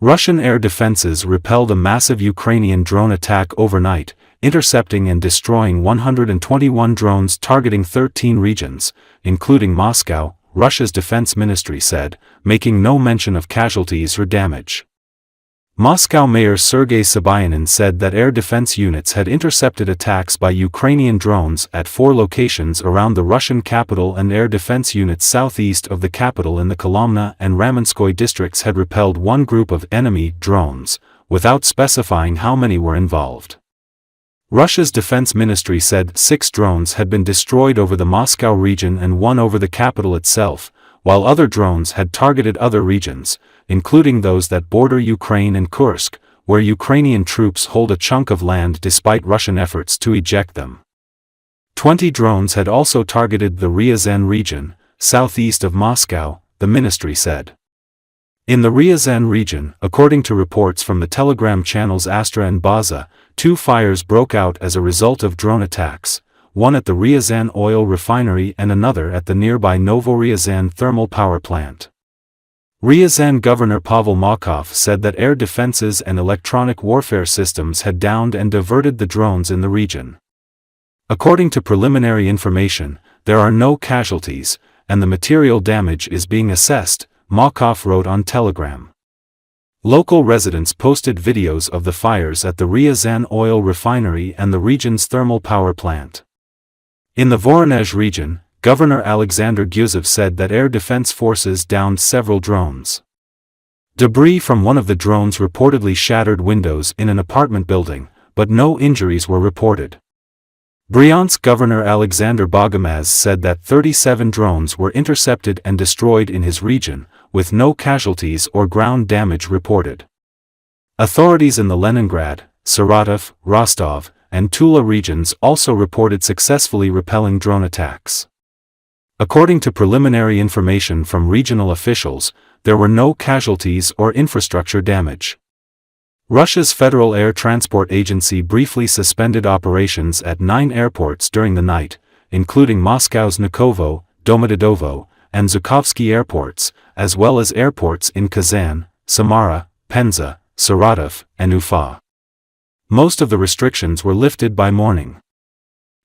Russian air defenses repelled a massive Ukrainian drone attack overnight, intercepting and destroying 121 drones targeting 13 regions, including Moscow, Russia's defense ministry said, making no mention of casualties or damage. Moscow Mayor Sergei Sobyanin said that air defense units had intercepted attacks by Ukrainian drones at 4 locations around the Russian capital, and air defense units southeast of the capital in the Kolomna and Ramenskoye districts had repelled one group of enemy drones, without specifying how many were involved. Russia's defense ministry said 6 drones had been destroyed over the Moscow region and 1 over the capital itself, while other drones had targeted other regions, including those that border Ukraine and Kursk, where Ukrainian troops hold a chunk of land despite Russian efforts to eject them. 20 drones had also targeted the Ryazan region, southeast of Moscow, the ministry said. In the Ryazan region, according to reports from the Telegram channels Astra and Baza, 2 fires broke out as a result of drone attacks, one at the Ryazan oil refinery and another at the nearby Novoryazan thermal power plant. Ryazan Governor Pavel Makov said that air defenses and electronic warfare systems had downed and diverted the drones in the region. According to preliminary information, there are no casualties, and the material damage is being assessed, Makov wrote on Telegram. Local residents posted videos of the fires at the Ryazan oil refinery and the region's thermal power plant. In the Voronezh region, Governor Alexander Gyuzov said that air defense forces downed several drones. Debris from one of the drones reportedly shattered windows in an apartment building, but no injuries were reported. Bryansk Governor Alexander Bogomaz said that 37 drones were intercepted and destroyed in his region, with no casualties or ground damage reported. Authorities in the Leningrad, Saratov, Rostov, and Tula regions also reported successfully repelling drone attacks. According to preliminary information from regional officials, there were no casualties or infrastructure damage. Russia's Federal Air Transport Agency briefly suspended operations at 9 airports during the night, including Moscow's Vnukovo, Domodedovo, and Zhukovsky airports, as well as airports in Kazan, Samara, Penza, Saratov, and Ufa. Most of the restrictions were lifted by morning.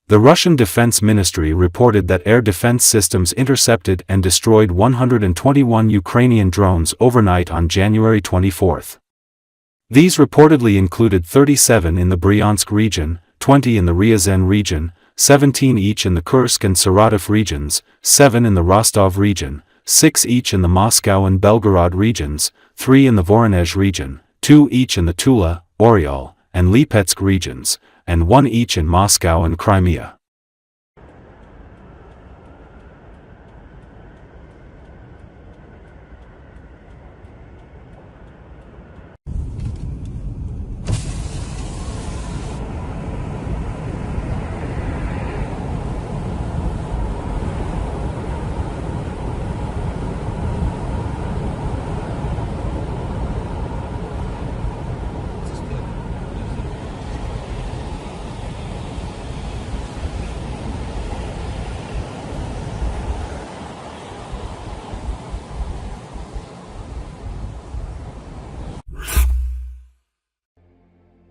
The Russian Defense Ministry reported that air defense systems intercepted and destroyed 121 Ukrainian drones overnight on January 24. These reportedly included 37 in the Bryansk region, 20 in the Ryazan region, 17 each in the Kursk and Saratov regions, 7 in the Rostov region, 6 each in the Moscow and Belgorod regions, 3 in the Voronezh region, 2 each in the Tula, Oryol, and Lipetsk regions, and 1 each in Moscow and Crimea.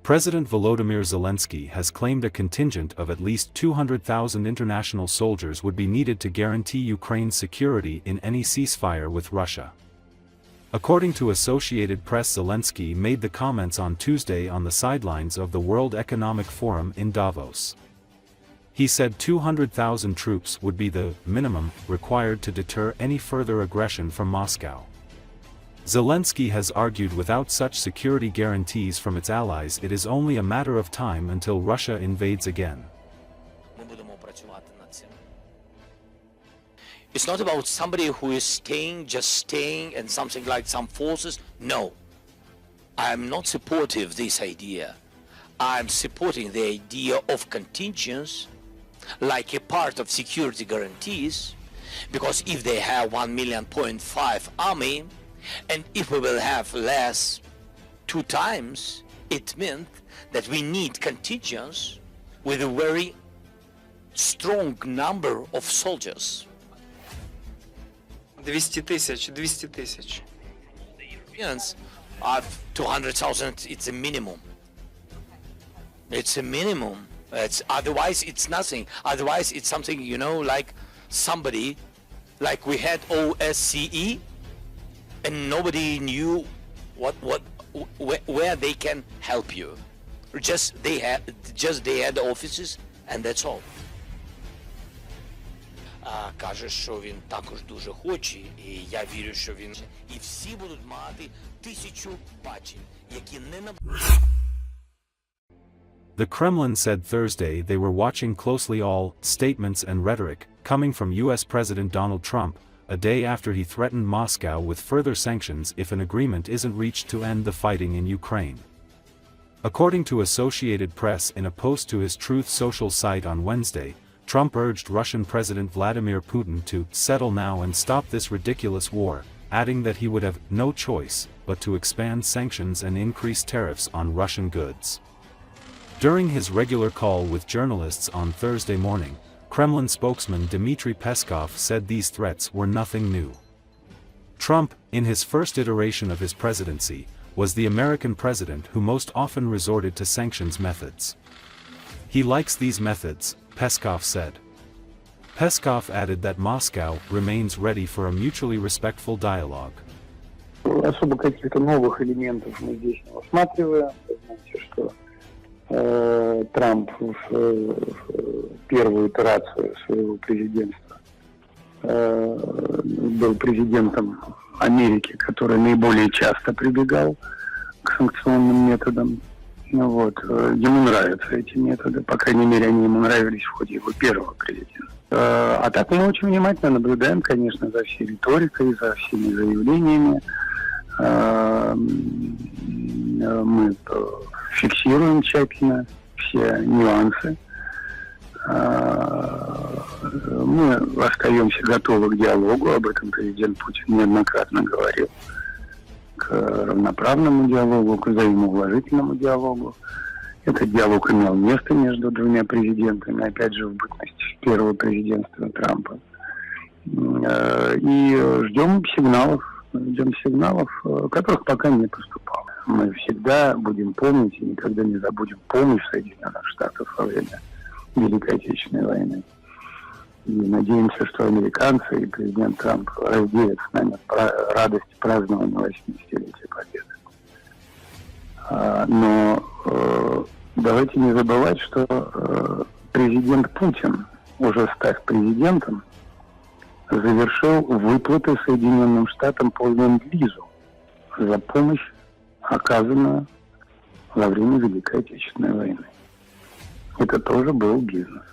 President Volodymyr Zelensky has claimed a contingent of at least 200,000 international soldiers would be needed to guarantee Ukraine's security in any ceasefire with Russia. According to Associated Press, Zelensky made the comments on Tuesday on the sidelines of the World Economic Forum in Davos. He said 200,000 troops would be the minimum required to deter any further aggression from Moscow. Zelensky has argued without such security guarantees from its allies, it is only a matter of time until Russia invades again. It's not about somebody who is staying, just staying, and something like some forces. No. I'm not supportive of this idea. I'm supporting the idea of contingents like a part of security guarantees, because if they have 1.5 million army, and if we will have less 2 times, it means that we need contingents with a very strong number of soldiers. 200 тисяч. The Europeans 200,000, it's a minimum. It's a minimum. Otherwise it's nothing. Otherwise it's something, like somebody, like we had OSCE, and nobody knew where they can help you. Just they had offices, and that's all. Каже, що він також дуже хоче, і я вірю, що він і всі будуть мати 1000 бачень, які не The Kremlin said Thursday they were watching closely all statements and rhetoric coming from U.S. President Donald Trump, a day after he threatened Moscow with further sanctions if an agreement isn't reached to end the fighting in Ukraine. According to Associated Press in a post to his Truth Social site on Wednesday, Trump urged Russian President Vladimir Putin to settle now and stop this ridiculous war, adding that he would have no choice but to expand sanctions and increase tariffs on Russian goods. During his regular call with journalists on Thursday morning, Kremlin spokesman Dmitry Peskov said these threats were nothing new. Trump, in his first iteration of his presidency, was the American president who most often resorted to sanctions methods. He likes these methods, Peskov said. Peskov added that Moscow remains ready for a mutually respectful dialogue. Особо каких-то новых элементов мы здесь не усматриваем. Вы знаете, что Трамп в первую итерацию своего президентства был президентом Америки, который наиболее часто прибегал к санкционным методам. Ему нравятся эти методы, по крайней мере, они ему нравились в ходе его первого президента. А так мы очень внимательно наблюдаем, конечно, за всей риторикой, за всеми заявлениями. Мы фиксируем тщательно все нюансы. Мы остаемся готовы к диалогу, об этом президент Путин неоднократно говорил, к равноправному диалогу, к взаимоуважительному диалогу. Этот диалог имел место между двумя президентами, опять же, в бытность первого президентства Трампа. И ждем сигналов, которых пока не поступало. Мы всегда будем помнить и никогда не забудем помощь Соединенных Штатов во время Великой Отечественной войны. И надеемся, что американцы и президент Трамп разделят с нами радость празднования 80-летия Победы. Но давайте не забывать, что президент Путин, уже став президентом, завершил выплаты Соединенным Штатам по ленд-лизу за помощь, оказанную во время Великой Отечественной войны. Это тоже был бизнес.